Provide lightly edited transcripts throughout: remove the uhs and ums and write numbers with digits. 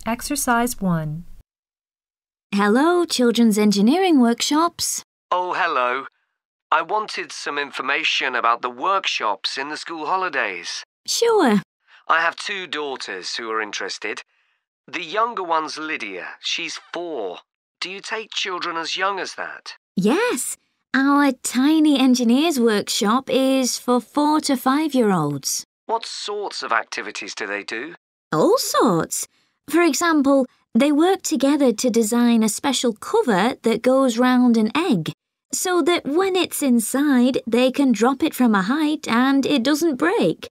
Exercise 1. Hello, Children's Engineering Workshops. Oh, hello. I wanted some information about the workshops in the school holidays. Sure. I have two daughters who are interested. The younger one's Lydia. She's 4. Do you take children as young as that? Yes, our tiny engineers workshop is for 4 to 5-year-olds. What sorts of activities do they do? All sorts. For example, they work together to design a special cover that goes round an egg, so that when it's inside, they can drop it from a height and it doesn't break.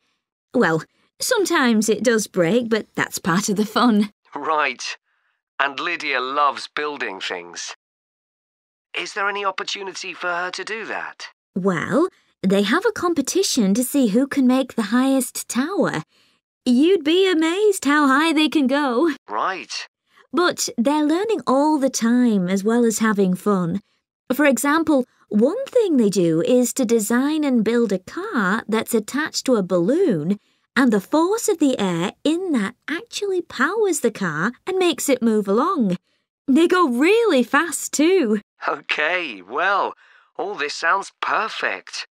Well, sometimes it does break, but that's part of the fun. Right. And Lydia loves building things. Is there any opportunity for her to do that? Well, they have a competition to see who can make the highest tower. You'd be amazed how high they can go. Right. But they're learning all the time as well as having fun. For example, one thing they do is to design and build a car that's attached to a balloon, and the force of the air in that actually powers the car and makes it move along. They go really fast too. OK, well, all this sounds perfect.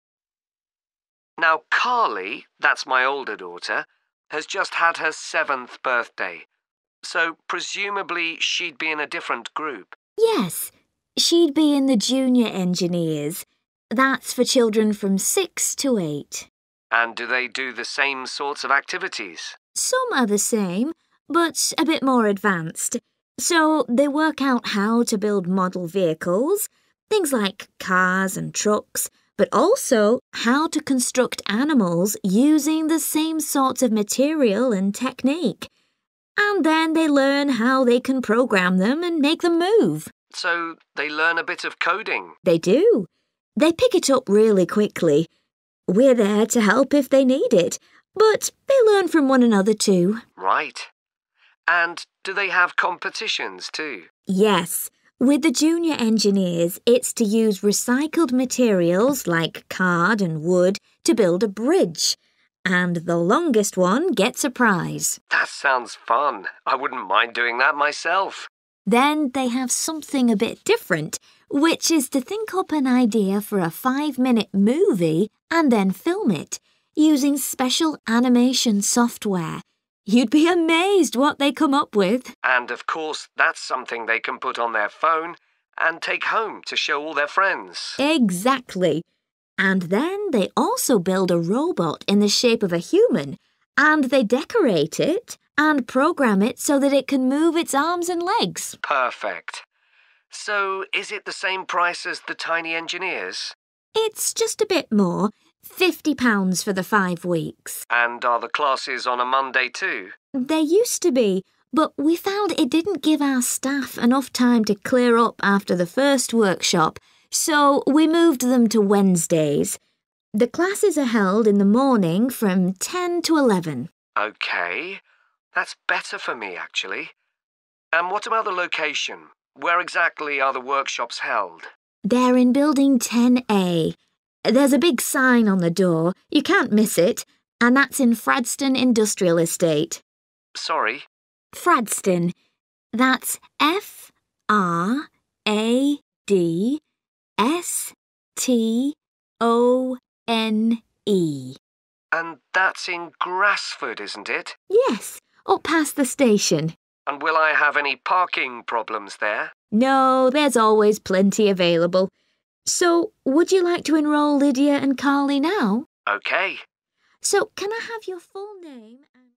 Now, Carly, that's my older daughter, has just had her 7th birthday. So presumably she'd be in a different group. Yes, she'd be in the junior engineers. That's for children from 6 to 8. And do they do the same sorts of activities? Some are the same, but a bit more advanced. So they work out how to build model vehicles, things like cars and trucks, but also how to construct animals using the same sorts of material and technique. And then they learn how they can program them and make them move. So they learn a bit of coding? They do. They pick it up really quickly. We're there to help if they need it, but they learn from one another too. Right. And do they have competitions too? Yes. With the junior engineers, it's to use recycled materials like card and wood to build a bridge. And the longest one gets a prize. That sounds fun. I wouldn't mind doing that myself. Then they have something a bit different, which is to think up an idea for a 5-minute movie and then film it, using special animation software. You'd be amazed what they come up with. And of course, that's something they can put on their phone and take home to show all their friends. Exactly. And then they also build a robot in the shape of a human, and they decorate it and program it so that it can move its arms and legs. Perfect. So is it the same price as the tiny engineers? It's just a bit more. £50 for the 5 weeks. And are the classes on a Monday too? They used to be, but we found it didn't give our staff enough time to clear up after the first workshop, so we moved them to Wednesdays. The classes are held in the morning from 10 to 11. OK, that's better for me actually. And what about the location? Where exactly are the workshops held? They're in Building 10A. There's a big sign on the door. You can't miss it. And that's in Fradston Industrial Estate. Sorry? Fradston. That's F-R-A-D-S-T-O-N-E. And that's in Grassford, isn't it? Yes, up past the station. And will I have any parking problems there? No, there's always plenty available. So, would you like to enrol Lydia and Carly now? OK. So, can I have your full name and...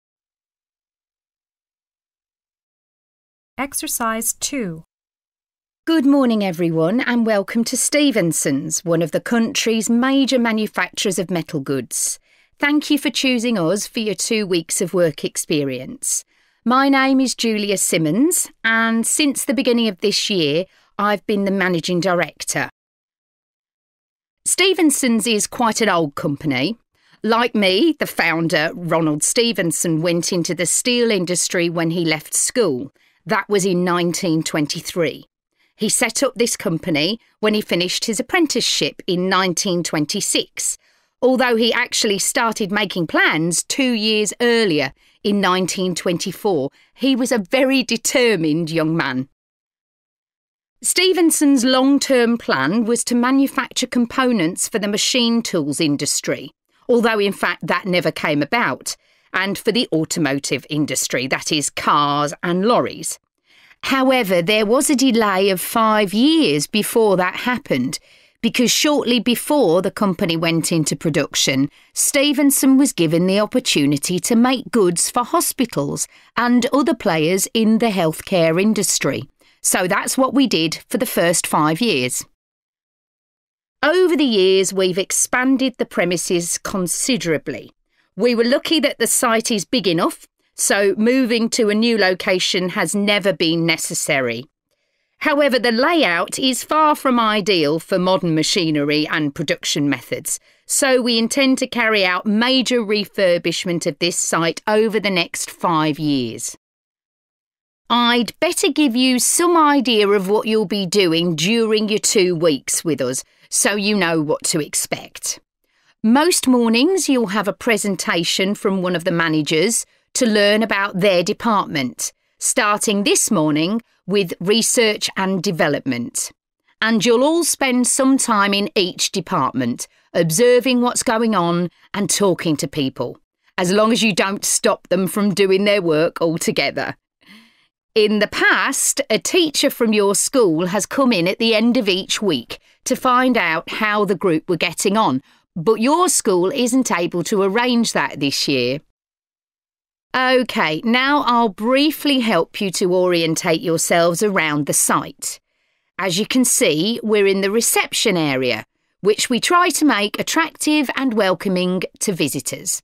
Exercise 2. Good morning, everyone, and welcome to Stevenson's, one of the country's major manufacturers of metal goods. Thank you for choosing us for your 2 weeks of work experience. My name is Julia Simmons, and since the beginning of this year, I've been the managing director. Stevenson's is quite an old company. Like me, the founder, Ronald Stevenson, went into the steel industry when he left school. That was in 1923. He set up this company when he finished his apprenticeship in 1926, although he actually started making plans 2 years earlier in 1924. He was a very determined young man. Stevenson's long-term plan was to manufacture components for the machine tools industry, although in fact that never came about, and for the automotive industry, that is, cars and lorries. However, there was a delay of 5 years before that happened, because shortly before the company went into production, Stevenson was given the opportunity to make goods for hospitals and other players in the healthcare industry. So that's what we did for the first 5 years. Over the years, we've expanded the premises considerably. We were lucky that the site is big enough, so moving to a new location has never been necessary. However, the layout is far from ideal for modern machinery and production methods, so we intend to carry out major refurbishment of this site over the next 5 years. I'd better give you some idea of what you'll be doing during your 2 weeks with us, so you know what to expect. Most mornings you'll have a presentation from one of the managers to learn about their department, starting this morning with research and development. And you'll all spend some time in each department, observing what's going on and talking to people, as long as you don't stop them from doing their work altogether. In the past, a teacher from your school has come in at the end of each week to find out how the group were getting on, but your school isn't able to arrange that this year. OK, now I'll briefly help you to orientate yourselves around the site. As you can see, we're in the reception area, which we try to make attractive and welcoming to visitors.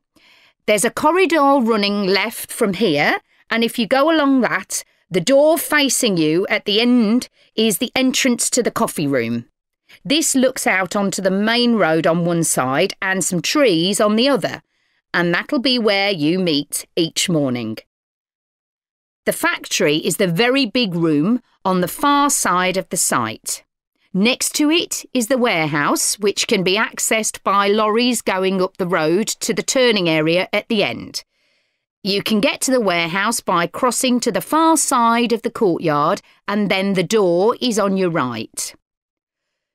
There's a corridor running left from here, and if you go along that, the door facing you at the end is the entrance to the coffee room. This looks out onto the main road on one side and some trees on the other, and that'll be where you meet each morning. The factory is the very big room on the far side of the site. Next to it is the warehouse, which can be accessed by lorries going up the road to the turning area at the end. You can get to the warehouse by crossing to the far side of the courtyard, and then the door is on your right.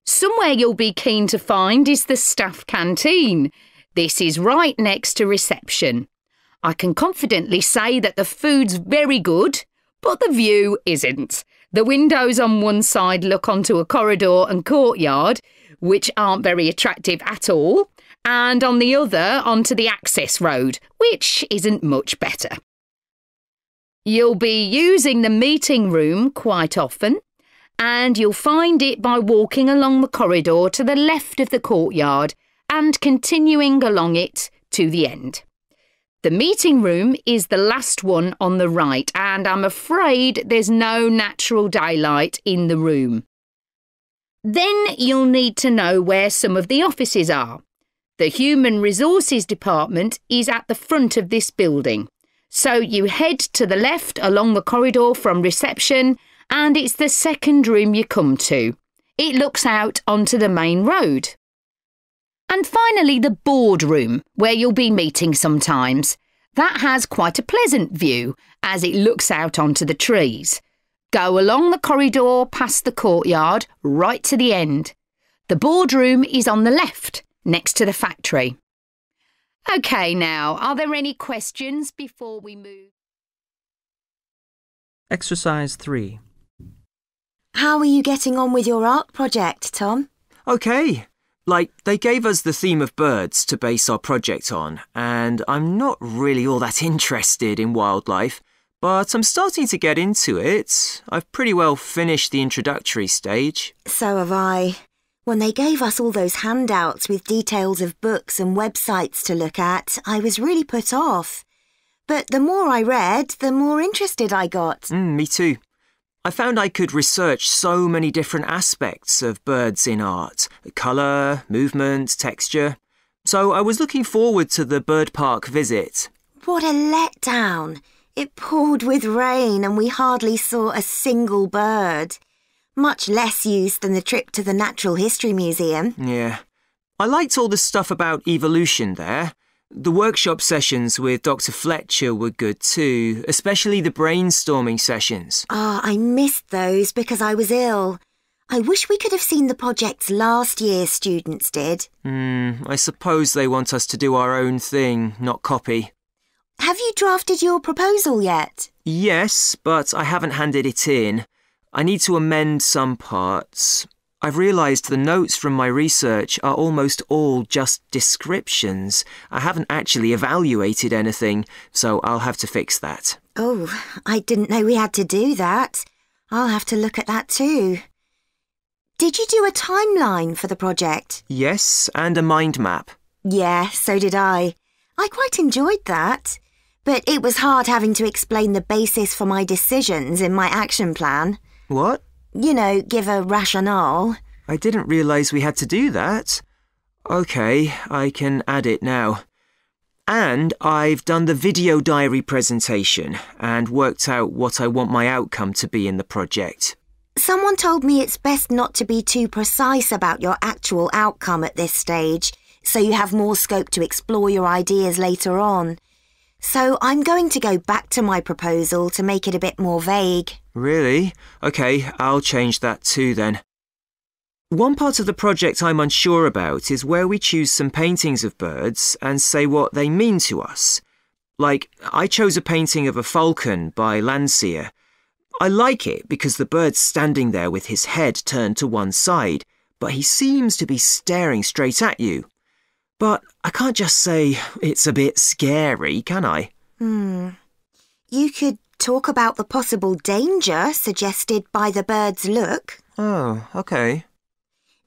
Somewhere you'll be keen to find is the staff canteen. This is right next to reception. I can confidently say that the food's very good, but the view isn't. The windows on one side look onto a corridor and courtyard, which aren't very attractive at all, and on the other onto the access road, which isn't much better. You'll be using the meeting room quite often, and you'll find it by walking along the corridor to the left of the courtyard and continuing along it to the end. The meeting room is the last one on the right, and I'm afraid there's no natural daylight in the room. Then you'll need to know where some of the offices are. The Human Resources Department is at the front of this building, so you head to the left along the corridor from reception, and it's the second room you come to. It looks out onto the main road. And finally, the boardroom, where you'll be meeting sometimes. That has quite a pleasant view, as it looks out onto the trees. Go along the corridor past the courtyard, right to the end. The boardroom is on the left, next to the factory. OK, now, are there any questions before we move? Exercise 3. How are you getting on with your art project, Tom? OK. They gave us the theme of birds to base our project on, and I'm not really all that interested in wildlife, but I'm starting to get into it. I've pretty well finished the introductory stage. So have I. When they gave us all those handouts with details of books and websites to look at, I was really put off. But the more I read, the more interested I got. Me too. I found I could research so many different aspects of birds in art. Colour, movement, texture. So I was looking forward to the bird park visit. What a letdown. It poured with rain and we hardly saw a single bird. Much less use than the trip to the Natural History Museum. Yeah. I liked all the stuff about evolution there. The workshop sessions with Dr. Fletcher were good too, especially the brainstorming sessions. I missed those because I was ill. I wish we could have seen the projects last year's students did. I suppose they want us to do our own thing, not copy. Have you drafted your proposal yet? Yes, but I haven't handed it in. I need to amend some parts. I've realised the notes from my research are almost all just descriptions. I haven't actually evaluated anything, so I'll have to fix that. Oh, I didn't know we had to do that. I'll have to look at that too. Did you do a timeline for the project? Yes, and a mind map. Yeah, so did I. I quite enjoyed that. But it was hard having to explain the basis for my decisions in my action plan. What? You know, give a rationale. I didn't realise we had to do that. OK, I can add it now. And I've done the video diary presentation and worked out what I want my outcome to be in the project. Someone told me it's best not to be too precise about your actual outcome at this stage, so you have more scope to explore your ideas later on. So I'm going to go back to my proposal to make it a bit more vague. Really? OK, I'll change that too then. One part of the project I'm unsure about is where we choose some paintings of birds and say what they mean to us. Like, I chose a painting of a falcon by Landseer. I like it because the bird's standing there with his head turned to one side, but he seems to be staring straight at you. But I can't just say it's a bit scary, can I? You could talk about the possible danger suggested by the bird's look. Oh, OK.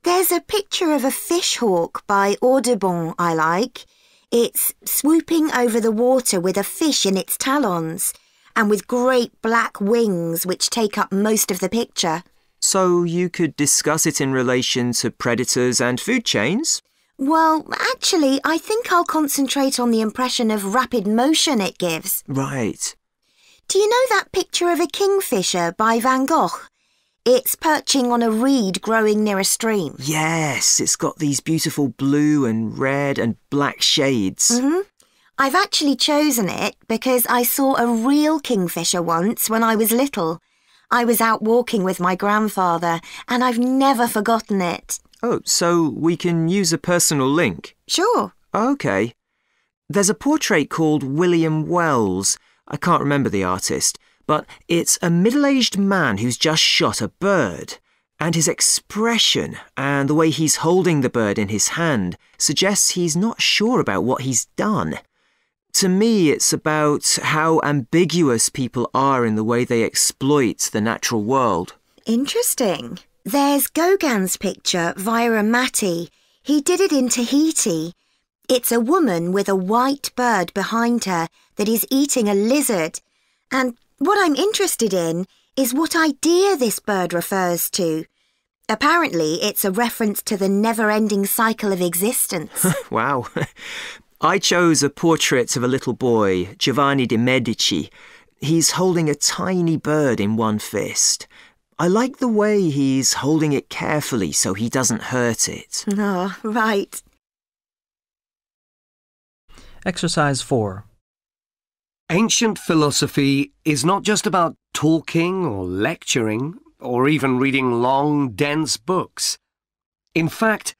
There's a picture of a fish hawk by Audubon I like. It's swooping over the water with a fish in its talons and with great black wings which take up most of the picture. So you could discuss it in relation to predators and food chains? Well, actually, I think I'll concentrate on the impression of rapid motion it gives. Right. Do you know that picture of a kingfisher by Van Gogh? It's perching on a reed growing near a stream. Yes, it's got these beautiful blue and red and black shades. I've actually chosen it because I saw a real kingfisher once when I was little. I was out walking with my grandfather and I've never forgotten it. Oh, so we can use a personal link? Sure. OK. There's a portrait called William Wells. I can't remember the artist, but it's a middle-aged man who's just shot a bird. And his expression and the way he's holding the bird in his hand suggests he's not sure about what he's done. To me, it's about how ambiguous people are in the way they exploit the natural world. Interesting. There's Gauguin's picture, Vira Mati. He did it in Tahiti. It's a woman with a white bird behind her that is eating a lizard. And what I'm interested in is what idea this bird refers to. Apparently, it's a reference to the never-ending cycle of existence. Wow. I chose a portrait of a little boy, Giovanni de' Medici. He's holding a tiny bird in one fist. I like the way he's holding it carefully so he doesn't hurt it. Oh, right. Exercise 4. Ancient philosophy is not just about talking or lecturing or even reading long, dense books. In fact,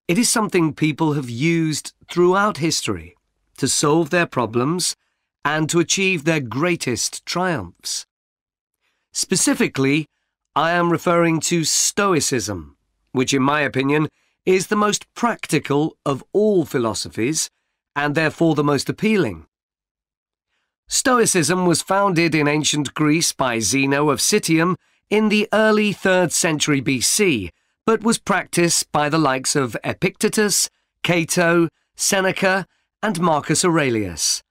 it is something people have used throughout history to solve their problems and to achieve their greatest triumphs. Specifically, I am referring to Stoicism, which in my opinion is the most practical of all philosophies and therefore the most appealing. Stoicism was founded in ancient Greece by Zeno of Citium in the early 3rd century BC, but was practiced by the likes of Epictetus, Cato, Seneca, and Marcus Aurelius.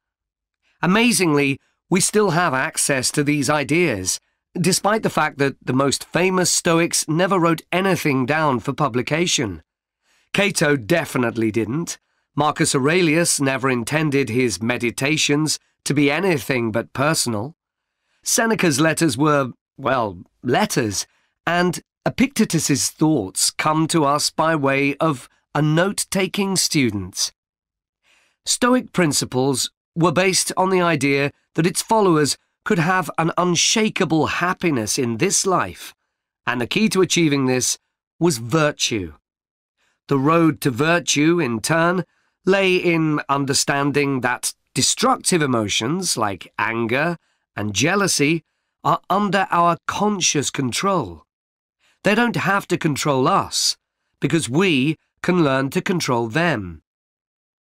Amazingly, we still have access to these ideas, despite the fact that the most famous Stoics never wrote anything down for publication. Cato definitely didn't. Marcus Aurelius never intended his meditations to be anything but personal. Seneca's letters were, well, letters, and Epictetus's thoughts come to us by way of a note-taking student. Stoic principles were based on the idea that its followers could have an unshakable happiness in this life, and the key to achieving this was virtue. The road to virtue, in turn, lay in understanding that destructive emotions like anger and jealousy are under our conscious control. They don't have to control us, because we can learn to control them.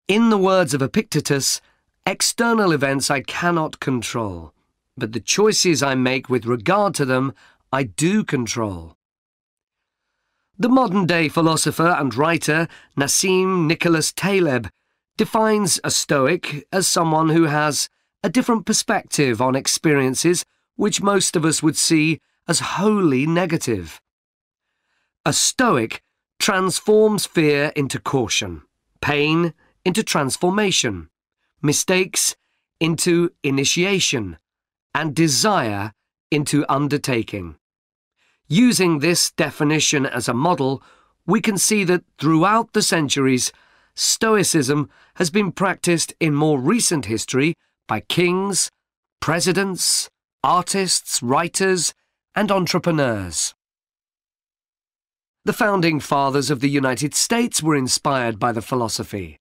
In the words of Epictetus, external events I cannot control, but the choices I make with regard to them I do control. The modern-day philosopher and writer Nassim Nicholas Taleb defines a Stoic as someone who has a different perspective on experiences which most of us would see as wholly negative. A Stoic transforms fear into caution, pain into transformation, mistakes into initiation, and desire into undertaking. Using this definition as a model, we can see that throughout the centuries, Stoicism has been practiced in more recent history by kings, presidents, artists, writers, and entrepreneurs. The founding fathers of the United States were inspired by the philosophy.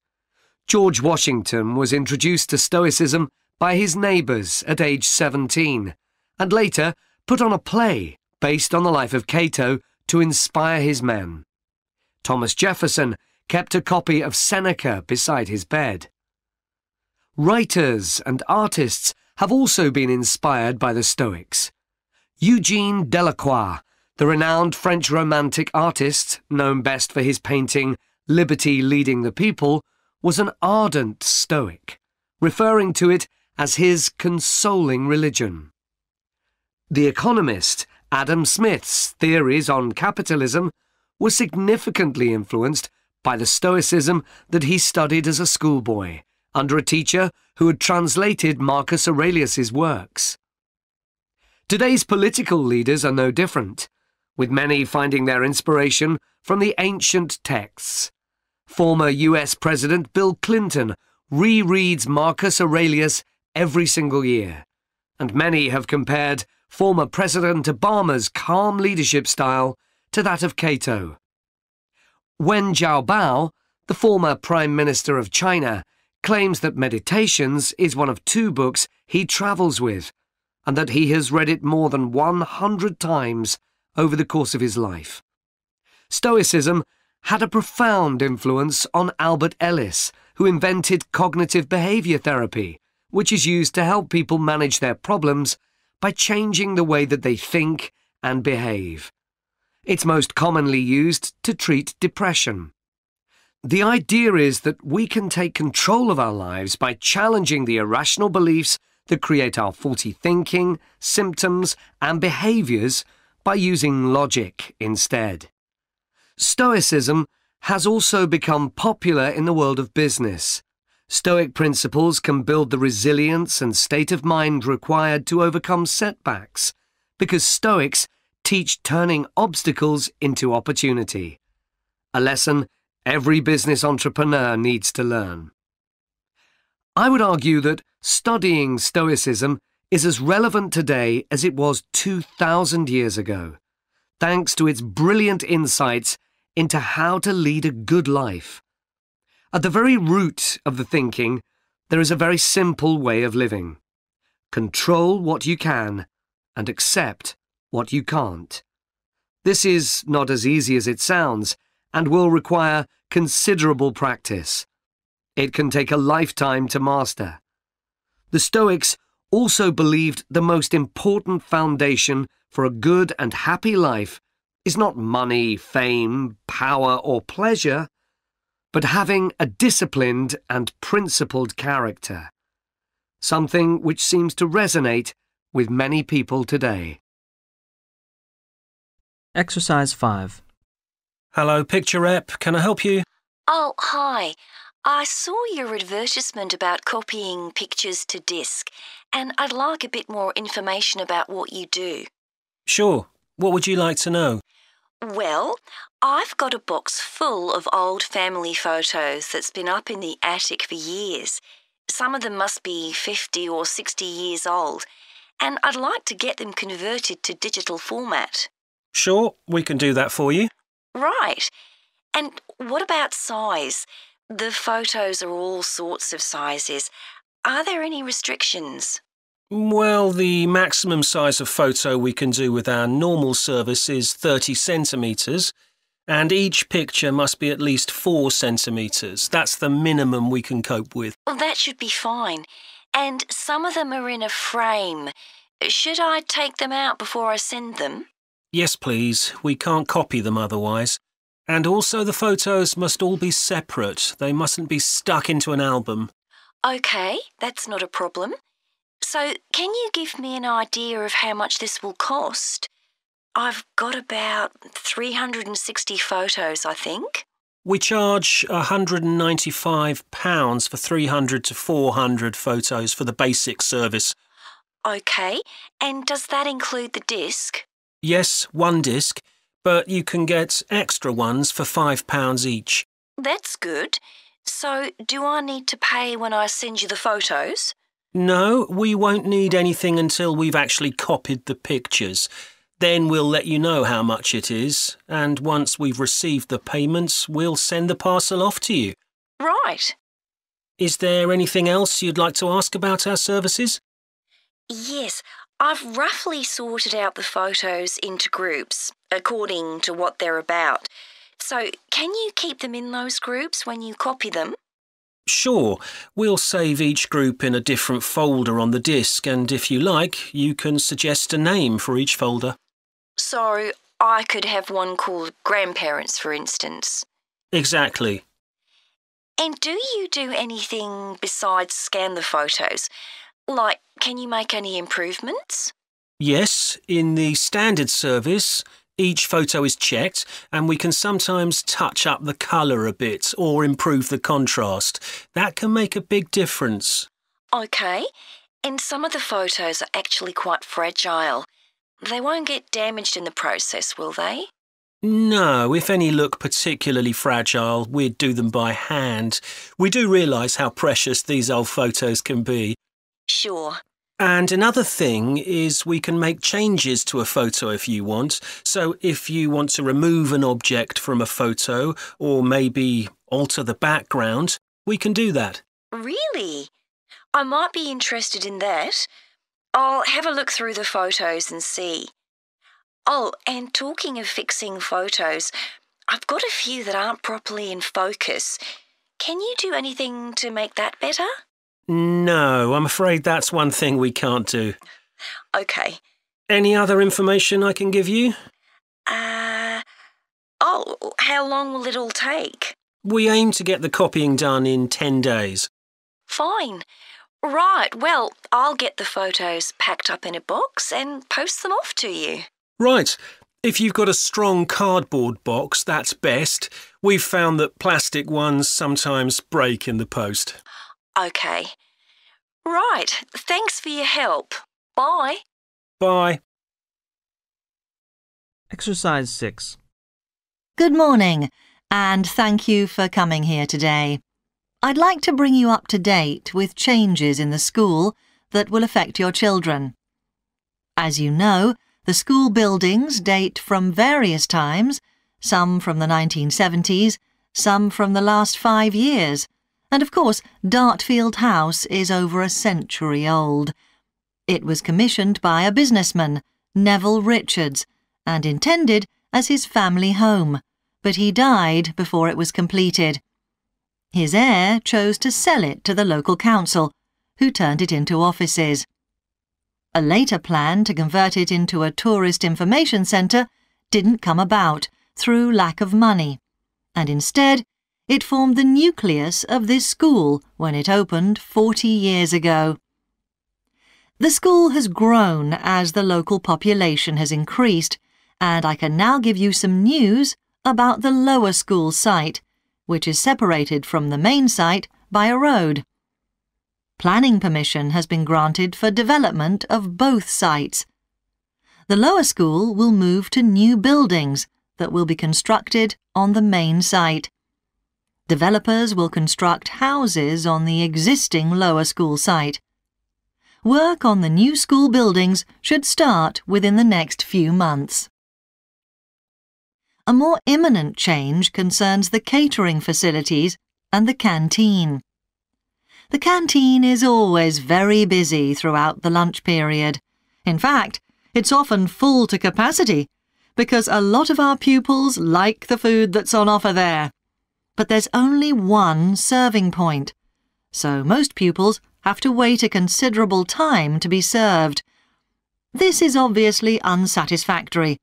George Washington was introduced to Stoicism by his neighbours at age 17, and later put on a play based on the life of Cato to inspire his men. Thomas Jefferson kept a copy of Seneca beside his bed. Writers and artists have also been inspired by the Stoics. Eugene Delacroix, the renowned French Romantic artist, known best for his painting Liberty Leading the People, was an ardent Stoic, referring to it as his consoling religion. The economist Adam Smith's theories on capitalism were significantly influenced by the Stoicism that he studied as a schoolboy, under a teacher who had translated Marcus Aurelius's works. Today's political leaders are no different, with many finding their inspiration from the ancient texts. Former US President Bill Clinton rereads Marcus Aurelius every single year, and many have compared former President Obama's calm leadership style to that of Cato. Wen Jiabao, the former Prime Minister of China, claims that Meditations is one of 2 books he travels with, and that he has read it more than 100 times over the course of his life. Stoicism had a profound influence on Albert Ellis, who invented cognitive behaviour therapy, which is used to help people manage their problems by changing the way that they think and behave. It's most commonly used to treat depression. The idea is that we can take control of our lives by challenging the irrational beliefs that create our faulty thinking, symptoms, and behaviours by using logic instead. Stoicism has also become popular in the world of business. Stoic principles can build the resilience and state of mind required to overcome setbacks, because Stoics teach turning obstacles into opportunity, a lesson every business entrepreneur needs to learn. I would argue that studying Stoicism is as relevant today as it was 2,000 years ago, thanks to its brilliant insights into how to lead a good life. At the very root of the thinking, there is a very simple way of living. Control what you can and accept what you can't. This is not as easy as it sounds and will require considerable practice. It can take a lifetime to master. The Stoics also believed the most important foundation for a good and happy life is not money, fame, power, or pleasure, but having a disciplined and principled character, something which seems to resonate with many people today. Exercise 5. Hello, Picture Rep. Can I help you? Oh, hi. I saw your advertisement about copying pictures to disk, and I'd like a bit more information about what you do. Sure. What would you like to know? Well, I've got a box full of old family photos that's been up in the attic for years. Some of them must be 50 or 60 years old, and I'd like to get them converted to digital format. Sure, we can do that for you. Right. And what about size? The photos are all sorts of sizes. Are there any restrictions? Well, the maximum size of photo we can do with our normal service is 30 centimetres, and each picture must be at least 4 centimetres. That's the minimum we can cope with. Well, that should be fine. And some of them are in a frame. Should I take them out before I send them? Yes, please. We can't copy them otherwise. And also the photos must all be separate. They mustn't be stuck into an album. OK, that's not a problem. So, can you give me an idea of how much this will cost? I've got about 360 photos, I think. We charge £195 for 300 to 400 photos for the basic service. OK, and does that include the disc? Yes, one disc, but you can get extra ones for £5 each. That's good. So, do I need to pay when I send you the photos? No, we won't need anything until we've actually copied the pictures. Then we'll let you know how much it is, and once we've received the payments, we'll send the parcel off to you. Right. Is there anything else you'd like to ask about our services? Yes, I've roughly sorted out the photos into groups, according to what they're about. So, can you keep them in those groups when you copy them? Sure, we'll save each group in a different folder on the disk, and if you like, you can suggest a name for each folder. So, I could have one called Grandparents, for instance. Exactly. And do you do anything besides scan the photos? Like, can you make any improvements? Yes, in the standard service, each photo is checked and we can sometimes touch up the colour a bit or improve the contrast. That can make a big difference. OK, and some of the photos are actually quite fragile. They won't get damaged in the process, will they? No, if any look particularly fragile, we'd do them by hand. We do realise how precious these old photos can be. Sure. And another thing is we can make changes to a photo if you want. So if you want to remove an object from a photo or maybe alter the background, we can do that. Really? I might be interested in that. I'll have a look through the photos and see. Oh, and talking of fixing photos, I've got a few that aren't properly in focus. Can you do anything to make that better? No, I'm afraid that's one thing we can't do. OK. Any other information I can give you? How long will it all take? We aim to get the copying done in 10 days. Fine. Right, well, I'll get the photos packed up in a box and post them off to you. Right. If you've got a strong cardboard box, that's best. We've found that plastic ones sometimes break in the post. OK. Right, thanks for your help. Bye. Bye. Exercise 6. Good morning, and thank you for coming here today. I'd like to bring you up to date with changes in the school that will affect your children. As you know, the school buildings date from various times, some from the 1970s, some from the last 5 years, and of course, Dartfield House is over a century old. It was commissioned by a businessman, Neville Richards, and intended as his family home, but he died before it was completed. His heir chose to sell it to the local council, who turned it into offices. A later plan to convert it into a tourist information centre didn't come about through lack of money, and instead it formed the nucleus of this school when it opened 40 years ago. The school has grown as the local population has increased, and I can now give you some news about the lower school site, which is separated from the main site by a road. Planning permission has been granted for development of both sites. The lower school will move to new buildings that will be constructed on the main site. Developers will construct houses on the existing lower school site. Work on the new school buildings should start within the next few months. A more imminent change concerns the catering facilities and the canteen. The canteen is always very busy throughout the lunch period. In fact, it's often full to capacity because a lot of our pupils like the food that's on offer there. But there's only one serving point, so most pupils have to wait a considerable time to be served. This is obviously unsatisfactory,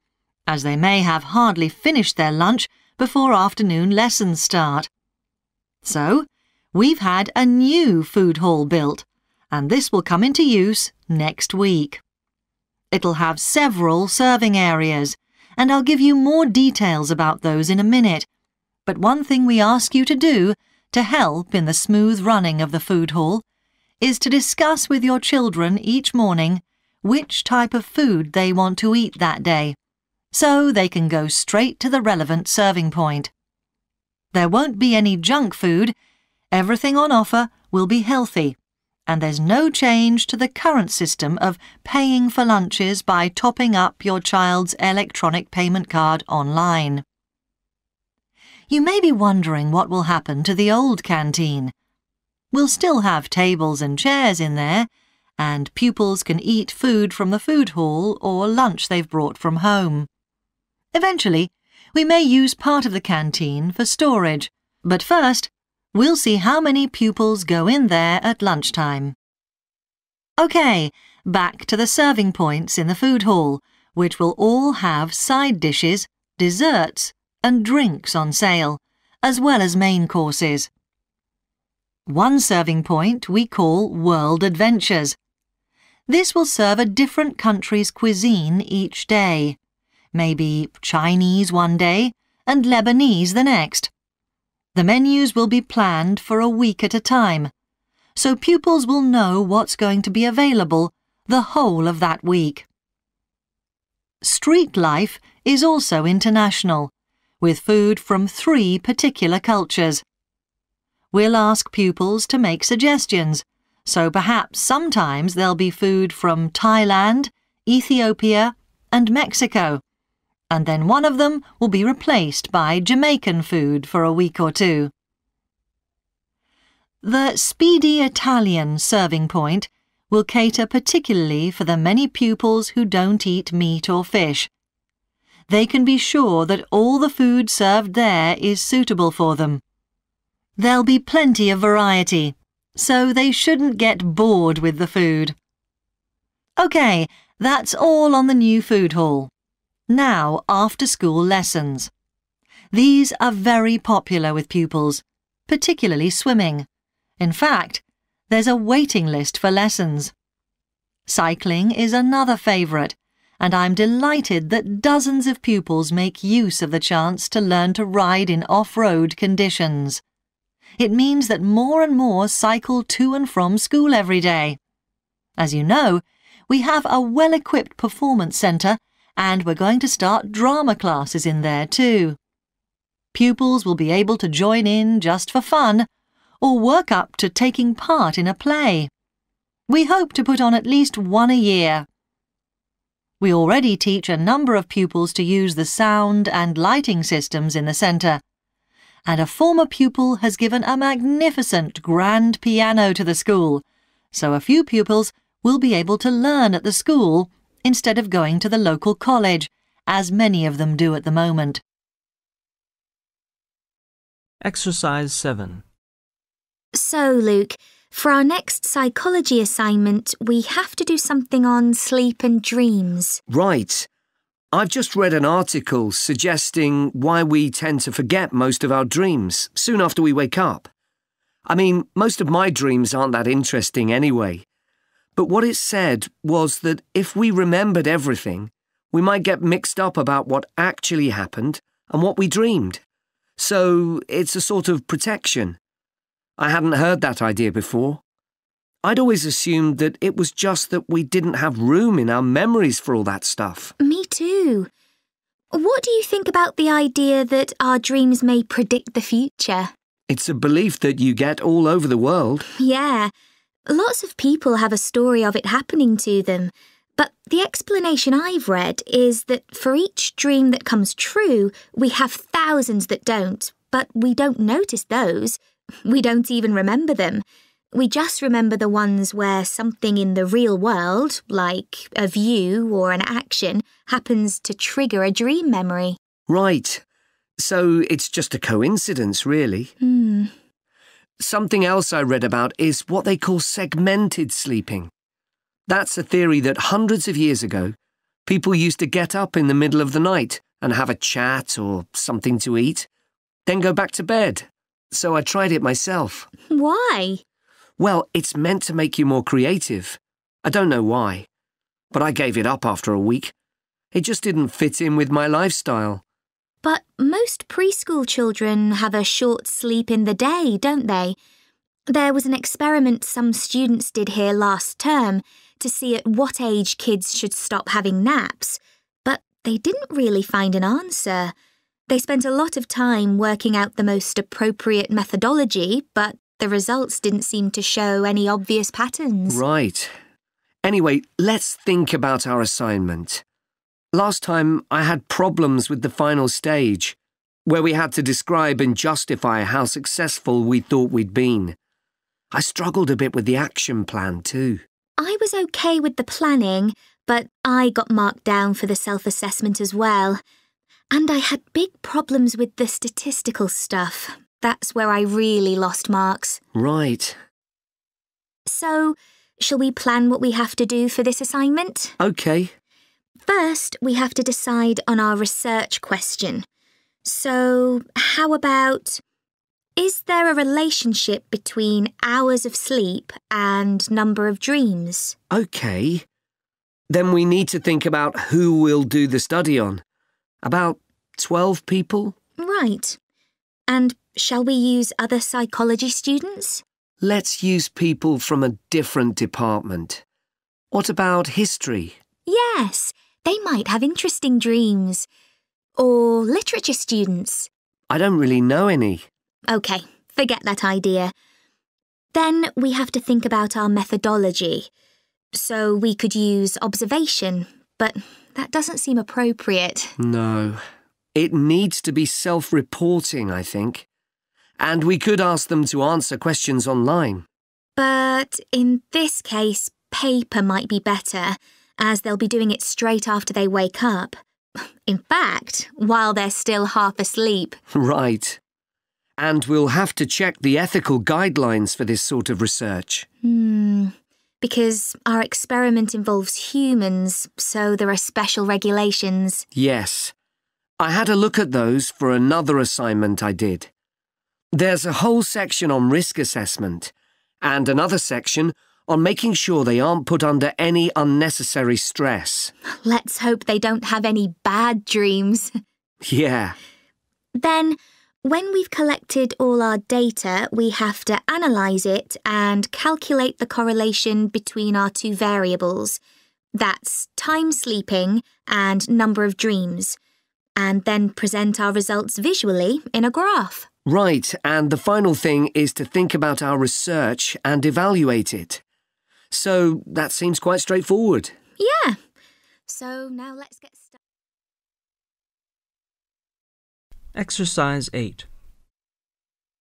as they may have hardly finished their lunch before afternoon lessons start. So, we've had a new food hall built, and this will come into use next week. It'll have several serving areas, and I'll give you more details about those in a minute. But one thing we ask you to do to help in the smooth running of the food hall is to discuss with your children each morning which type of food they want to eat that day, so they can go straight to the relevant serving point. There won't be any junk food. Everything on offer will be healthy, and there's no change to the current system of paying for lunches by topping up your child's electronic payment card online. You may be wondering what will happen to the old canteen. We'll still have tables and chairs in there, and pupils can eat food from the food hall or lunch they've brought from home. Eventually, we may use part of the canteen for storage, but first, we'll see how many pupils go in there at lunchtime. OK, back to the serving points in the food hall, which will all have side dishes, desserts, and drinks on sale, as well as main courses. One serving point we call World Adventures. This will serve a different country's cuisine each day. Maybe Chinese one day and Lebanese the next. The menus will be planned for a week at a time, so pupils will know what's going to be available the whole of that week. Street life is also international, with food from 3 particular cultures. We'll ask pupils to make suggestions, so perhaps sometimes there'll be food from Thailand, Ethiopia, and Mexico, and then one of them will be replaced by Jamaican food for a week or 2. The Speedy Italian serving point will cater particularly for the many pupils who don't eat meat or fish. They can be sure that all the food served there is suitable for them. There'll be plenty of variety, so they shouldn't get bored with the food. OK, that's all on the new food hall. Now, after-school lessons. These are very popular with pupils, particularly swimming. In fact, there's a waiting list for lessons. Cycling is another favourite, and I'm delighted that dozens of pupils make use of the chance to learn to ride in off-road conditions. It means that more and more cycle to and from school every day. As you know, we have a well-equipped performance centre, and we're going to start drama classes in there too. Pupils will be able to join in just for fun, or work up to taking part in a play. We hope to put on at least one a year. We already teach a number of pupils to use the sound and lighting systems in the centre, and a former pupil has given a magnificent grand piano to the school, so a few pupils will be able to learn at the school instead of going to the local college, as many of them do at the moment. Exercise 7. So, Luke, for our next psychology assignment, we have to do something on sleep and dreams. Right. I've just read an article suggesting why we tend to forget most of our dreams soon after we wake up. I mean, most of my dreams aren't that interesting anyway. But what it said was that if we remembered everything, we might get mixed up about what actually happened and what we dreamed. So it's a sort of protection. I hadn't heard that idea before. I'd always assumed that it was just that we didn't have room in our memories for all that stuff. Me too. What do you think about the idea that our dreams may predict the future? It's a belief that you get all over the world. Yeah, lots of people have a story of it happening to them. But the explanation I've read is that for each dream that comes true, we have thousands that don't, but we don't notice those. We don't even remember them. We just remember the ones where something in the real world, like a view or an action, happens to trigger a dream memory. Right. So it's just a coincidence, really. Something else I read about is what they call segmented sleeping. That's a theory that hundreds of years ago, people used to get up in the middle of the night and have a chat or something to eat, then go back to bed. So I tried it myself. Why? Well, it's meant to make you more creative. I don't know why, but I gave it up after a week. It just didn't fit in with my lifestyle. But most preschool children have a short sleep in the day, don't they? There was an experiment some students did here last term to see at what age kids should stop having naps, but they didn't really find an answer. They spent a lot of time working out the most appropriate methodology, but the results didn't seem to show any obvious patterns. Right. Anyway, let's think about our assignment. Last time I had problems with the final stage, where we had to describe and justify how successful we thought we'd been. I struggled a bit with the action plan too. I was okay with the planning, but I got marked down for the self-assessment as well. And I had big problems with the statistical stuff. That's where I really lost marks. Right. So, shall we plan what we have to do for this assignment? Okay. First, we have to decide on our research question. So, how about, is there a relationship between hours of sleep and number of dreams? Okay. Then we need to think about who we'll do the study on. About 12 people? Right. And shall we use other psychology students? Let's use people from a different department. What about history? Yes, they might have interesting dreams. Or literature students. I don't really know any. OK, forget that idea. Then we have to think about our methodology. So we could use observation, but that doesn't seem appropriate. No. It needs to be self-reporting, I think. And we could ask them to answer questions online. But in this case, paper might be better, as they'll be doing it straight after they wake up. In fact, while they're still half asleep. Right. And we'll have to check the ethical guidelines for this sort of research. Because our experiment involves humans, so there are special regulations. Yes. I had a look at those for another assignment I did. There's a whole section on risk assessment and another section on making sure they aren't put under any unnecessary stress. Let's hope they don't have any bad dreams. Yeah. Then, when we've collected all our data, we have to analyse it and calculate the correlation between our two variables. That's time sleeping and number of dreams. And then present our results visually in a graph. Right, and the final thing is to think about our research and evaluate it. So that seems quite straightforward. Yeah. So now let's get started. Exercise 8.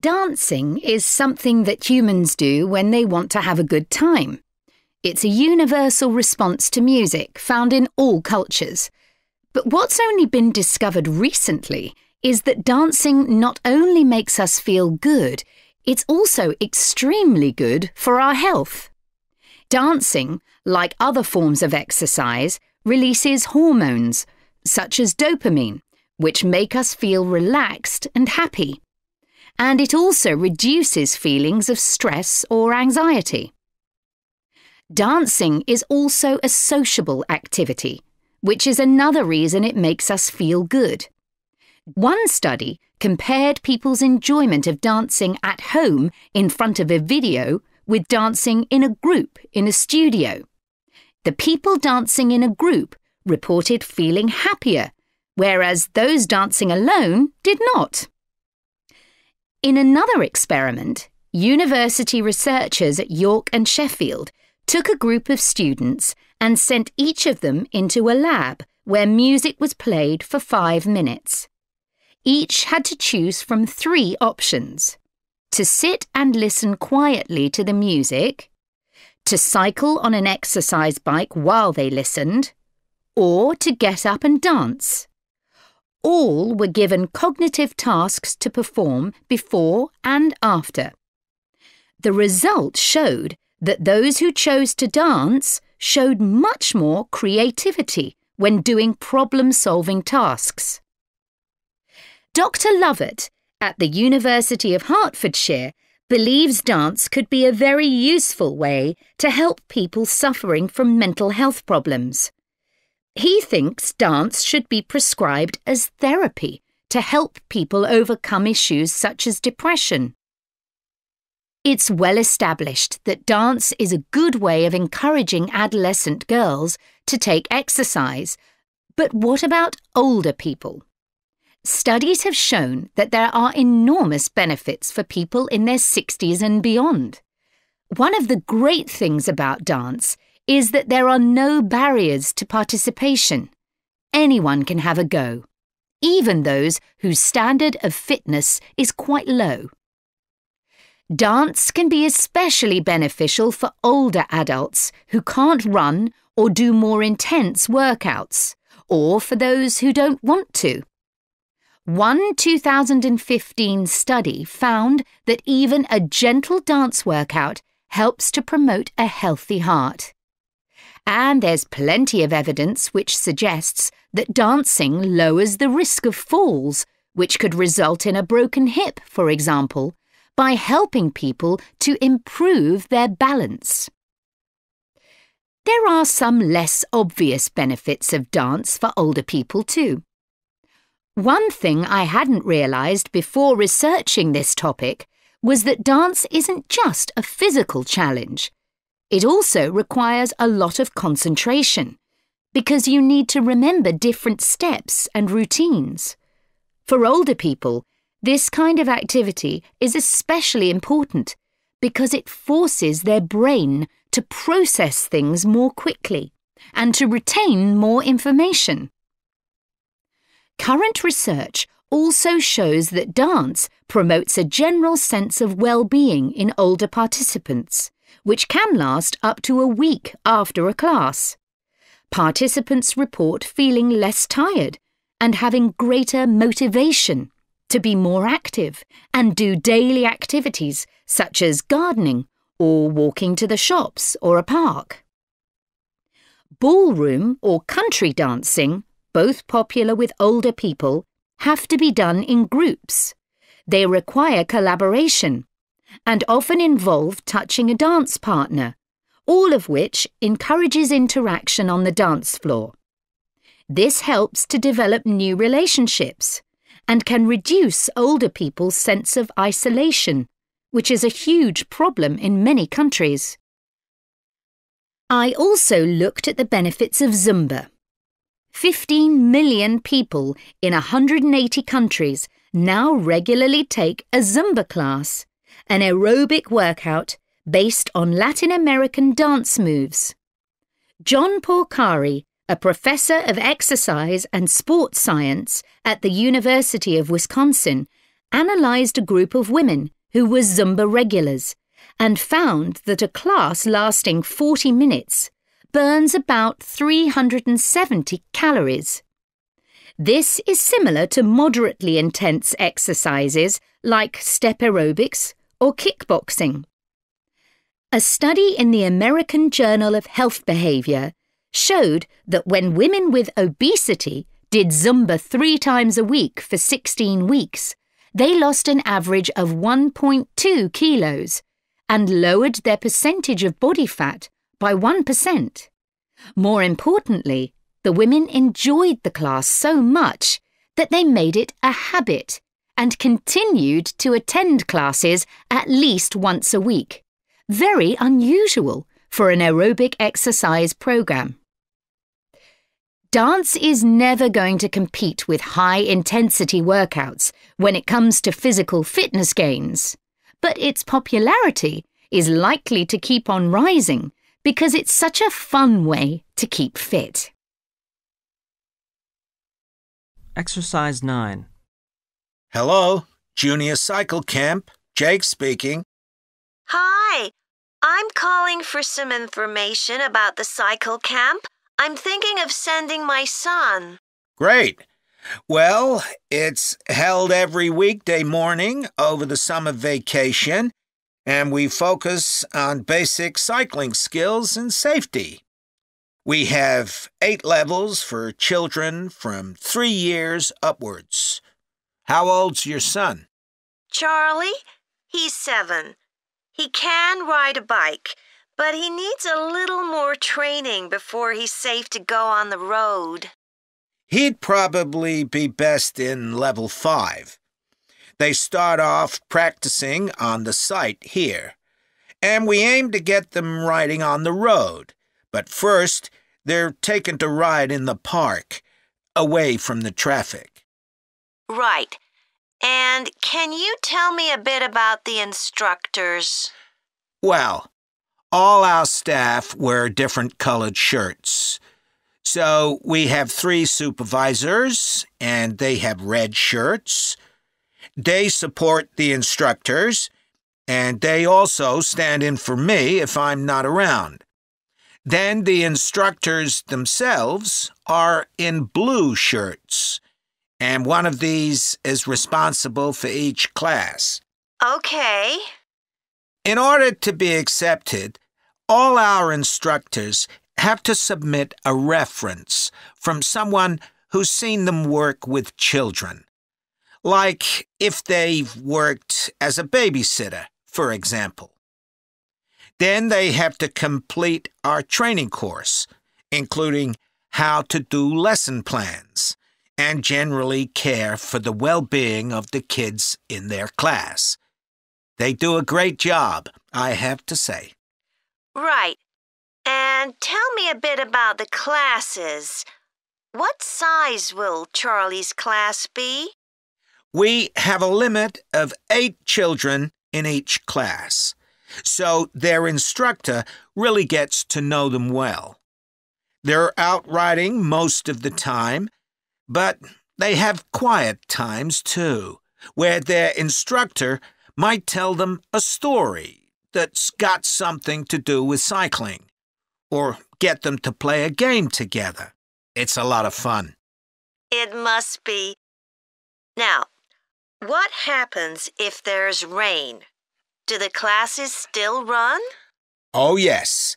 Dancing is something that humans do when they want to have a good time. It's a universal response to music found in all cultures. But what's only been discovered recently is that dancing not only makes us feel good, it's also extremely good for our health. Dancing, like other forms of exercise, releases hormones, such as dopamine, which make us feel relaxed and happy. And it also reduces feelings of stress or anxiety. Dancing is also a sociable activity, which is another reason it makes us feel good. One study compared people's enjoyment of dancing at home in front of a video with dancing in a group in a studio. The people dancing in a group reported feeling happier, whereas those dancing alone did not. In another experiment, university researchers at York and Sheffield took a group of students and sent each of them into a lab where music was played for 5 minutes. Each had to choose from 3 options: to sit and listen quietly to the music, to cycle on an exercise bike while they listened, or to get up and dance. All were given cognitive tasks to perform before and after. The result showed that those who chose to dance showed much more creativity when doing problem-solving tasks. Dr. Lovett at the University of Hertfordshire believes dance could be a very useful way to help people suffering from mental health problems. He thinks dance should be prescribed as therapy to help people overcome issues such as depression. It's well established that dance is a good way of encouraging adolescent girls to take exercise, but what about older people? Studies have shown that there are enormous benefits for people in their 60s and beyond. One of the great things about dance is that there are no barriers to participation. Anyone can have a go, even those whose standard of fitness is quite low. Dance can be especially beneficial for older adults who can't run or do more intense workouts, or for those who don't want to. One 2015 study found that even a gentle dance workout helps to promote a healthy heart. And there's plenty of evidence which suggests that dancing lowers the risk of falls, which could result in a broken hip, for example, by helping people to improve their balance. There are some less obvious benefits of dance for older people too. One thing I hadn't realised before researching this topic was that dance isn't just a physical challenge. It also requires a lot of concentration, because you need to remember different steps and routines. For older people, this kind of activity is especially important because it forces their brain to process things more quickly and to retain more information. Current research also shows that dance promotes a general sense of well-being in older participants, which can last up to a week after a class. Participants report feeling less tired and having greater motivation to be more active and do daily activities such as gardening or walking to the shops or a park. Ballroom or country dancing, both popular with older people, have to be done in groups. They require collaboration and often involve touching a dance partner, all of which encourages interaction on the dance floor. This helps to develop new relationships and can reduce older people's sense of isolation, which is a huge problem in many countries. I also looked at the benefits of Zumba. 15 million people in 180 countries now regularly take a Zumba class, an aerobic workout based on Latin American dance moves. John Porcari, a professor of exercise and sports science at the University of Wisconsin, analysed a group of women who were Zumba regulars and found that a class lasting 40 minutes burns about 370 calories. This is similar to moderately intense exercises like step aerobics or kickboxing. A study in the American Journal of Health Behaviour showed that when women with obesity did Zumba 3 times a week for 16 weeks, they lost an average of 1.2 kilos and lowered their percentage of body fat by 1%. More importantly, the women enjoyed the class so much that they made it a habit and continued to attend classes at least once a week. Very unusual for an aerobic exercise program. Dance is never going to compete with high-intensity workouts when it comes to physical fitness gains, but its popularity is likely to keep on rising because it's such a fun way to keep fit. Exercise 9. Hello, Junior Cycle Camp. Jake speaking. Hi, I'm calling for some information about the cycle camp. I'm thinking of sending my son. Great. Well, it's held every weekday morning over the summer vacation, and we focus on basic cycling skills and safety. We have 8 levels for children from 3 years upwards. How old's your son? Charlie? He's 7. He can ride a bike, but he needs a little more training before he's safe to go on the road. He'd probably be best in level 5. They start off practicing on the site here, and we aim to get them riding on the road. But first, they're taken to ride in the park, away from the traffic. Right. And can you tell me a bit about the instructors? Well, all our staff wear different colored shirts. So we have 3 supervisors, and they have red shirts. They support the instructors, and they also stand in for me if I'm not around. Then the instructors themselves are in blue shirts, and one of these is responsible for each class. Okay. In order to be accepted, all our instructors have to submit a reference from someone who's seen them work with children. Like if they've worked as a babysitter, for example. Then they have to complete our training course, including how to do lesson plans and generally care for the well-being of the kids in their class. They do a great job, I have to say. Right. And tell me a bit about the classes. What size will Charlie's class be? We have a limit of 8 children in each class, so their instructor really gets to know them well. They're out riding most of the time, but they have quiet times too, where their instructor might tell them a story that's got something to do with cycling, or get them to play a game together. It's a lot of fun. It must be. Now, what happens if there's rain? Do the classes still run? Oh, yes.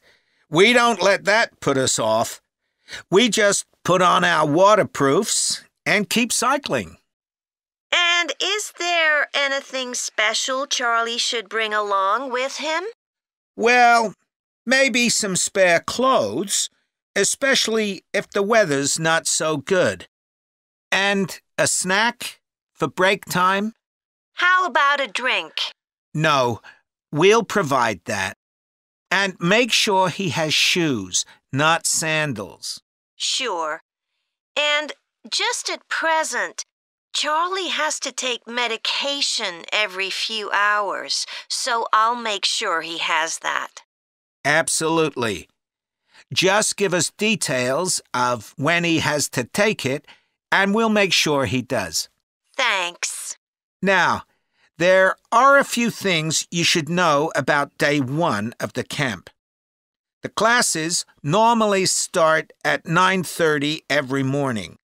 We don't let that put us off. We just put on our waterproofs and keep cycling. And is there anything special Charlie should bring along with him? Well, maybe some spare clothes, especially if the weather's not so good. And a snack for break time? How about a drink? No, we'll provide that. And make sure he has shoes, not sandals. Sure. And just at present, Charlie has to take medication every few hours, so I'll make sure he has that. Absolutely. Just give us details of when he has to take it, and we'll make sure he does. Thanks. Now, there are a few things you should know about day 1 of the camp. The classes normally start at 9:30 every morning,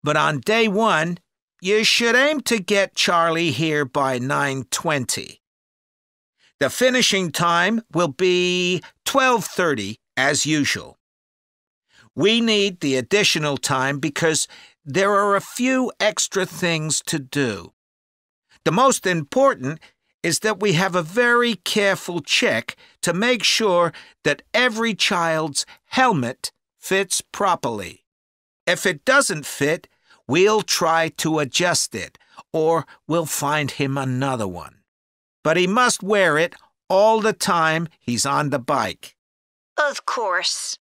but on day 1, you should aim to get Charlie here by 9:20. The finishing time will be 12:30 as usual. We need the additional time because there are a few extra things to do. The most important is that we have a very careful check to make sure that every child's helmet fits properly. If it doesn't fit, we'll try to adjust it, or we'll find him another one. But he must wear it all the time he's on the bike. Of course.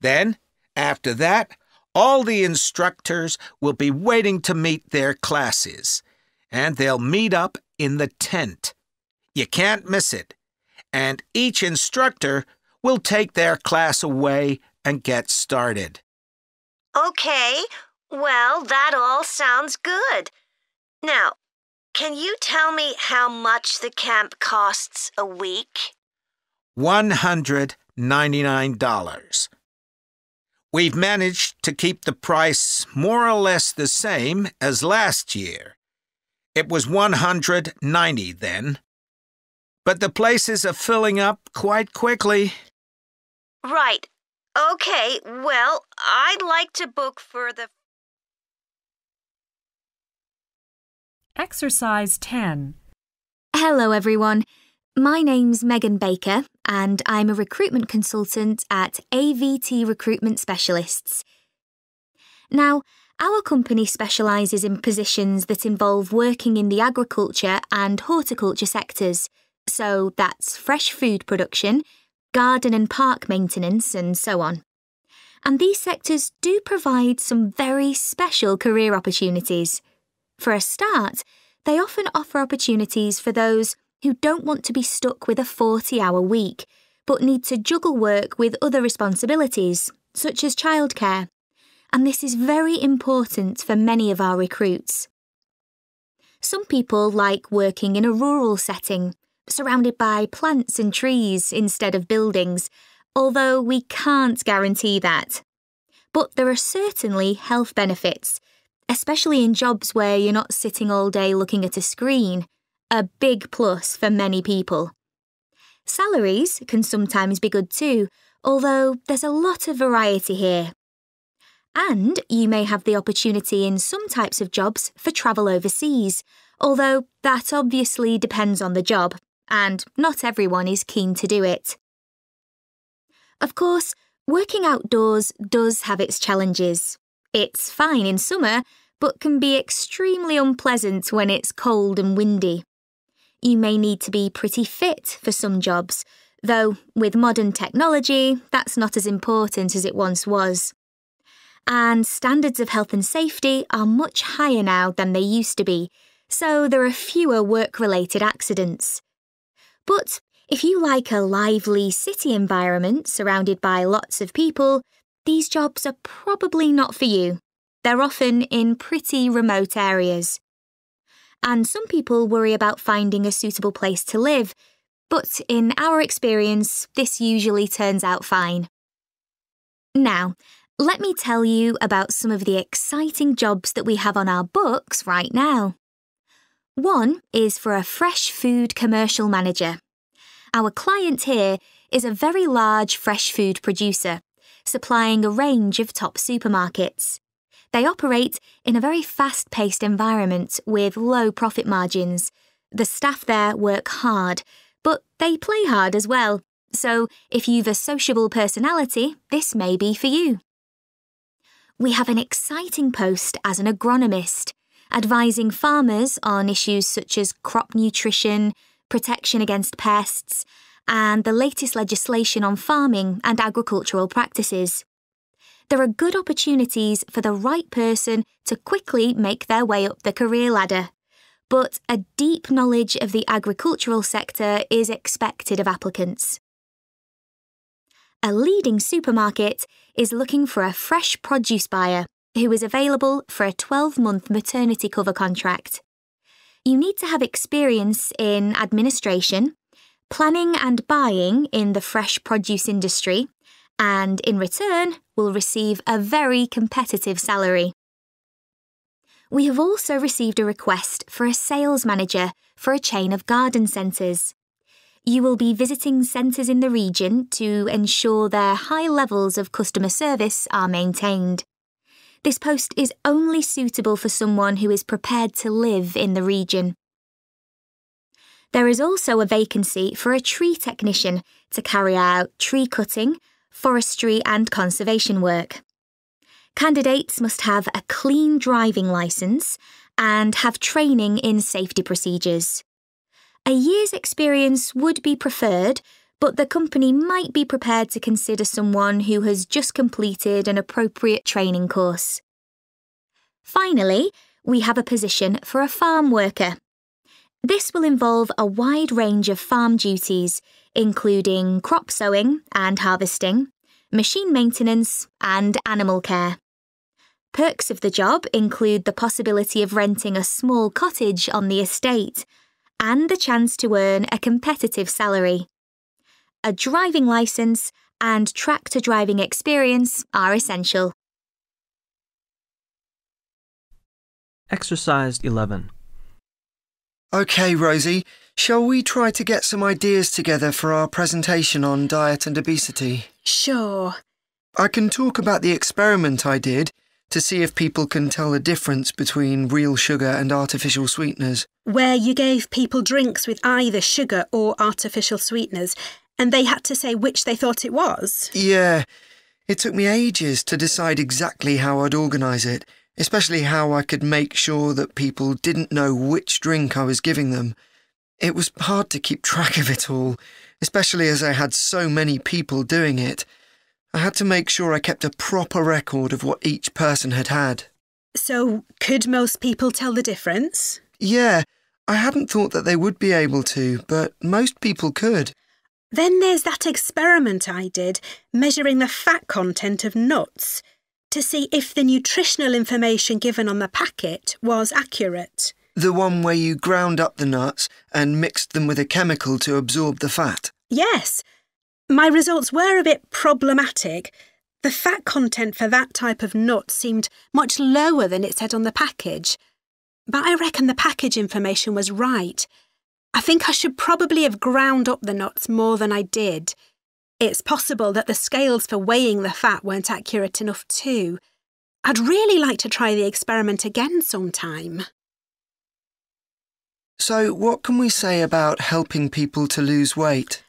Then, after that, All the instructors will be waiting to meet their classes, and they'll meet up in the tent. You can't miss it, and each instructor will take their class away and get started. Okay, well, that all sounds good. Now, can you tell me how much the camp costs a week? $199. We've managed to keep the price more or less the same as last year. It was $190 then. But the places are filling up quite quickly. Right. Okay, well, I'd like to book for the... Exercise 10. Hello everyone. My name's Megan Baker and I'm a recruitment consultant at AVT Recruitment Specialists. Now, our company specialises in positions that involve working in the agriculture and horticulture sectors, so that's fresh food production, garden and park maintenance and so on. And these sectors do provide some very special career opportunities. For a start, they often offer opportunities for those who don't want to be stuck with a 40-hour week, but need to juggle work with other responsibilities, such as childcare. And this is very important for many of our recruits. Some people like working in a rural setting, surrounded by plants and trees instead of buildings, although we can't guarantee that. But there are certainly health benefits, especially in jobs where you're not sitting all day looking at a screen, a big plus for many people. Salaries can sometimes be good too, although there's a lot of variety here. And you may have the opportunity in some types of jobs for travel overseas, although that obviously depends on the job, and not everyone is keen to do it. Of course, working outdoors does have its challenges. It's fine in summer, but can be extremely unpleasant when it's cold and windy. You may need to be pretty fit for some jobs, though with modern technology, that's not as important as it once was. And standards of health and safety are much higher now than they used to be, so there are fewer work-related accidents. But if you like a lively city environment surrounded by lots of people, these jobs are probably not for you. They're often in pretty remote areas. And some people worry about finding a suitable place to live, but in our experience, this usually turns out fine. Now, let me tell you about some of the exciting jobs that we have on our books right now. One is for a fresh food commercial manager. Our client here is a very large fresh food producer, supplying a range of top supermarkets. They operate in a very fast-paced environment with low profit margins. The staff there work hard, but they play hard as well. So if you've a sociable personality, this may be for you. We have an exciting post as an agronomist, advising farmers on issues such as crop nutrition, protection against pests, and the latest legislation on farming and agricultural practices. There are good opportunities for the right person to quickly make their way up the career ladder, but a deep knowledge of the agricultural sector is expected of applicants. A leading supermarket is looking for a fresh produce buyer who is available for a 12-month maternity cover contract. You need to have experience in administration, planning and buying in the fresh produce industry, and in return will receive a very competitive salary. We have also received a request for a sales manager for a chain of garden centres. You will be visiting centres in the region to ensure their high levels of customer service are maintained. This post is only suitable for someone who is prepared to live in the region. There is also a vacancy for a tree technician to carry out tree cutting, forestry and conservation work. Candidates must have a clean driving licence and have training in safety procedures. A year's experience would be preferred, but the company might be prepared to consider someone who has just completed an appropriate training course. Finally, we have a position for a farm worker. This will involve a wide range of farm duties, including crop sowing and harvesting, machine maintenance, and animal care. Perks of the job include the possibility of renting a small cottage on the estate and the chance to earn a competitive salary. A driving licence and tractor driving experience are essential. Exercise 11. OK, Rosie, shall we try to get some ideas together for our presentation on diet and obesity? Sure. I can talk about the experiment I did to see if people can tell the difference between real sugar and artificial sweeteners. Where you gave people drinks with either sugar or artificial sweeteners, and they had to say which they thought it was? Yeah, it took me ages to decide exactly how I'd organise it, especially how I could make sure that people didn't know which drink I was giving them. It was hard to keep track of it all, especially as I had so many people doing it. I had to make sure I kept a proper record of what each person had had. So, could most people tell the difference? Yeah, I hadn't thought that they would be able to, but most people could. Then there's that experiment I did, measuring the fat content of nuts, to see if the nutritional information given on the packet was accurate. The one where you ground up the nuts and mixed them with a chemical to absorb the fat? Yes. My results were a bit problematic. The fat content for that type of nut seemed much lower than it said on the package. But I reckon the package information was right. I think I should probably have ground up the nuts more than I did. It's possible that the scales for weighing the fat weren't accurate enough too. I'd really like to try the experiment again sometime. So what can we say about helping people to lose weight?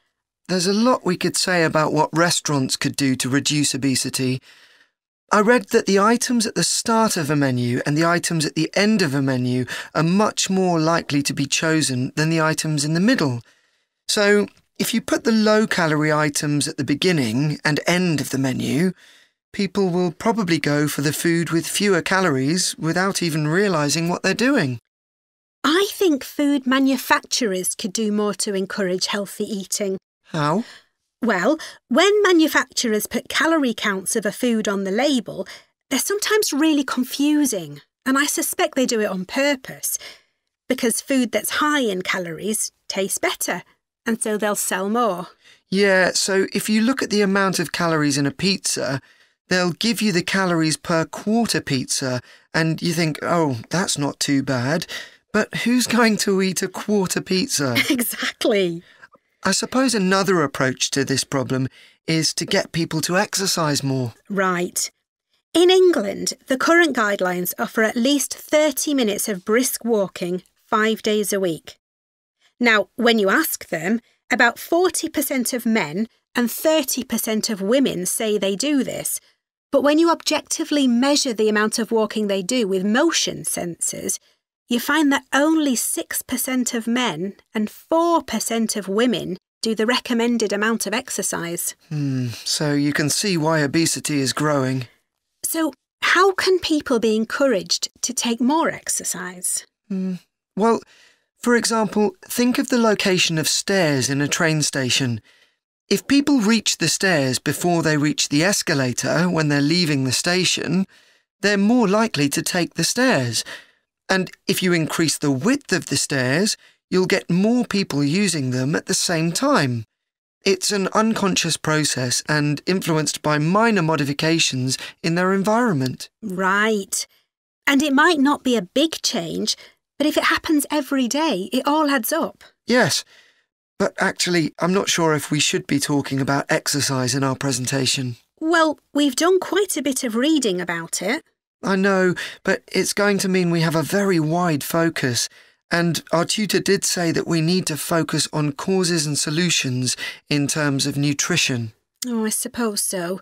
There's a lot we could say about what restaurants could do to reduce obesity. I read that the items at the start of a menu and the items at the end of a menu are much more likely to be chosen than the items in the middle. So, if you put the low-calorie items at the beginning and end of the menu, people will probably go for the food with fewer calories without even realising what they're doing. I think food manufacturers could do more to encourage healthy eating. How? Well, when manufacturers put calorie counts of a food on the label, they're sometimes really confusing, and I suspect they do it on purpose, because food that's high in calories tastes better, and so they'll sell more. Yeah, so if you look at the amount of calories in a pizza, they'll give you the calories per quarter pizza, and you think, oh, that's not too bad. But who's going to eat a quarter pizza? Exactly. I suppose another approach to this problem is to get people to exercise more. Right. In England, the current guidelines offer at least 30 minutes of brisk walking 5 days a week. Now, when you ask them, about 40% of men and 30% of women say they do this. But when you objectively measure the amount of walking they do with motion sensors, you find that only 6% of men and 4% of women do the recommended amount of exercise. So you can see why obesity is growing. So how can people be encouraged to take more exercise? Well, for example, think of the location of stairs in a train station. If people reach the stairs before they reach the escalator when they're leaving the station, they're more likely to take the stairs. And if you increase the width of the stairs, you'll get more people using them at the same time. It's an unconscious process and influenced by minor modifications in their environment. Right. And it might not be a big change, but if it happens every day, it all adds up. Yes, but actually, I'm not sure if we should be talking about exercise in our presentation. Well, we've done quite a bit of reading about it. I know, but it's going to mean we have a very wide focus, and our tutor did say that we need to focus on causes and solutions in terms of nutrition. Oh, I suppose so.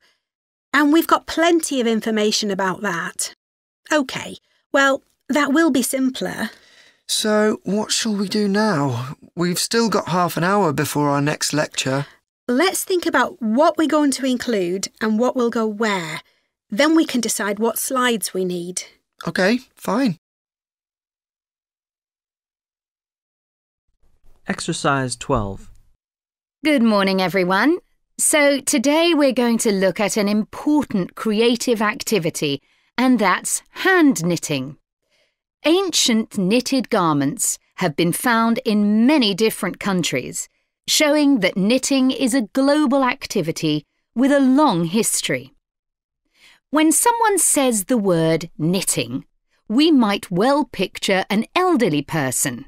And we've got plenty of information about that. OK, well, that will be simpler. So, what shall we do now? We've still got half an hour before our next lecture. let's think about what we're going to include and what will go where. Then we can decide what slides we need. OK, fine. Exercise 12. Good morning, everyone. So today we're going to look at an important creative activity, and that's hand knitting. Ancient knitted garments have been found in many different countries, showing that knitting is a global activity with a long history. When someone says the word knitting, we might well picture an elderly person,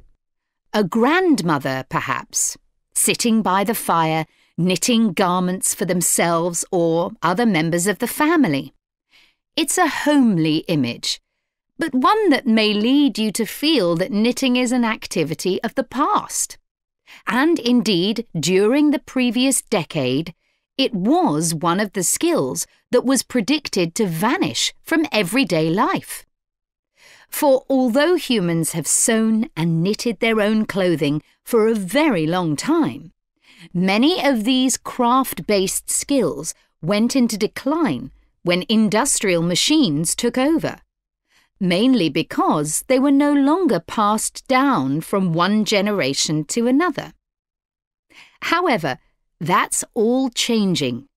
a grandmother perhaps, sitting by the fire knitting garments for themselves or other members of the family. It's a homely image, but one that may lead you to feel that knitting is an activity of the past. And indeed, during the previous decade, it was one of the skills that was predicted to vanish from everyday life. For although humans have sewn and knitted their own clothing for a very long time, many of these craft-based skills went into decline when industrial machines took over, mainly because they were no longer passed down from one generation to another. However, that's all changing,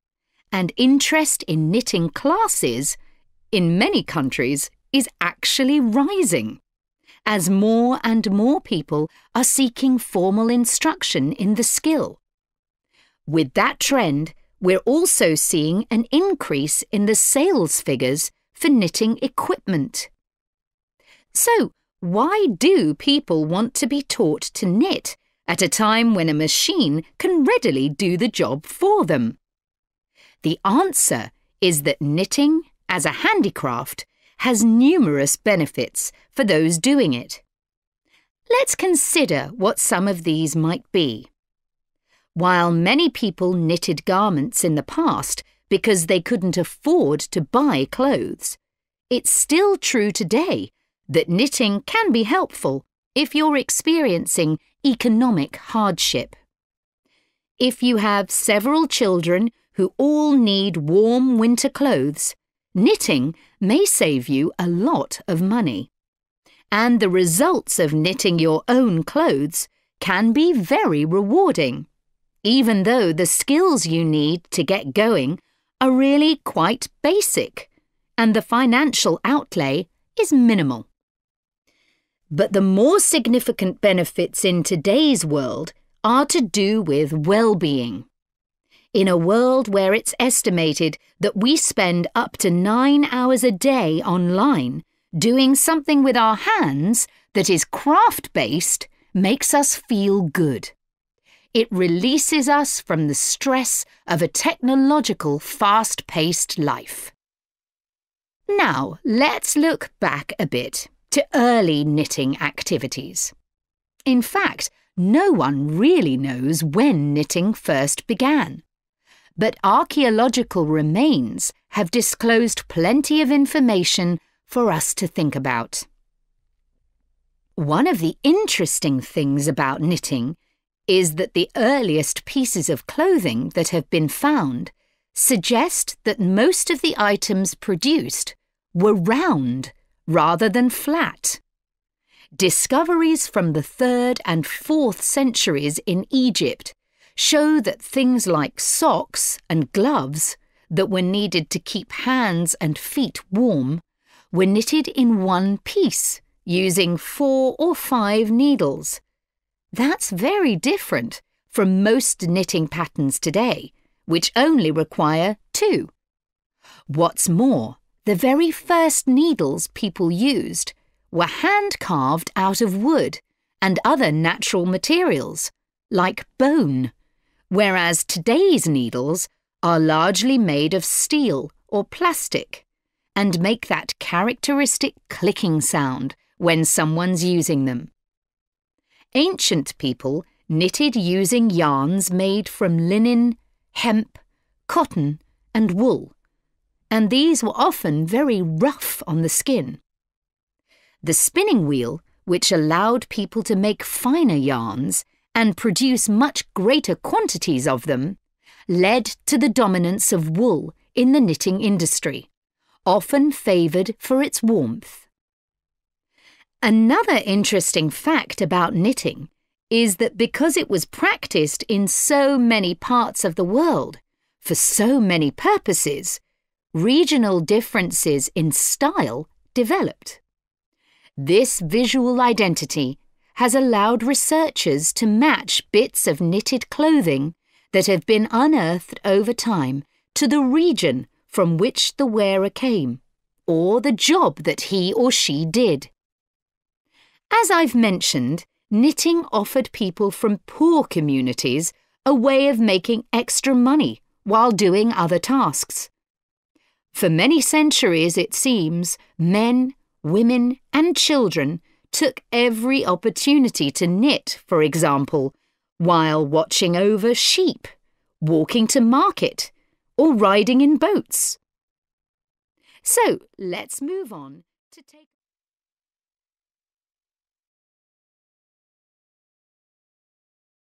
and interest in knitting classes, in many countries, is actually rising, as more and more people are seeking formal instruction in the skill. With that trend, we're also seeing an increase in the sales figures for knitting equipment. So, why do people want to be taught to knit at a time when a machine can readily do the job for them? The answer is that knitting, as a handicraft, has numerous benefits for those doing it. Let's consider what some of these might be. While many people knitted garments in the past because they couldn't afford to buy clothes, it's still true today that knitting can be helpful if you're experiencing economic hardship. If you have several children who all need warm winter clothes, knitting may save you a lot of money. And the results of knitting your own clothes can be very rewarding, even though the skills you need to get going are really quite basic, and the financial outlay is minimal. But the more significant benefits in today's world are to do with well-being. In a world where it's estimated that we spend up to 9 hours a day online, doing something with our hands that is craft-based makes us feel good. It releases us from the stress of a technological, fast-paced life. Now, let's look back a bit to early knitting activities. In fact, no one really knows when knitting first began. But archaeological remains have disclosed plenty of information for us to think about. One of the interesting things about knitting is that the earliest pieces of clothing that have been found suggest that most of the items produced were round rather than flat. Discoveries from the 3rd and 4th centuries in Egypt show that things like socks and gloves that were needed to keep hands and feet warm were knitted in one piece using 4 or 5 needles. That's very different from most knitting patterns today, which only require 2. What's more, the very first needles people used were hand-carved out of wood and other natural materials, like bone, whereas today's needles are largely made of steel or plastic and make that characteristic clicking sound when someone's using them. Ancient people knitted using yarns made from linen, hemp, cotton and wool, and these were often very rough on the skin. The spinning wheel, which allowed people to make finer yarns and produce much greater quantities of them, led to the dominance of wool in the knitting industry, often favoured for its warmth. Another interesting fact about knitting is that because it was practised in so many parts of the world, for so many purposes, regional differences in style developed. This visual identity has allowed researchers to match bits of knitted clothing that have been unearthed over time to the region from which the wearer came, or the job that he or she did. As I've mentioned, knitting offered people from poor communities a way of making extra money while doing other tasks. For many centuries, it seems, men, women and children took every opportunity to knit, for example, while watching over sheep, walking to market, or riding in boats. So let's move on to take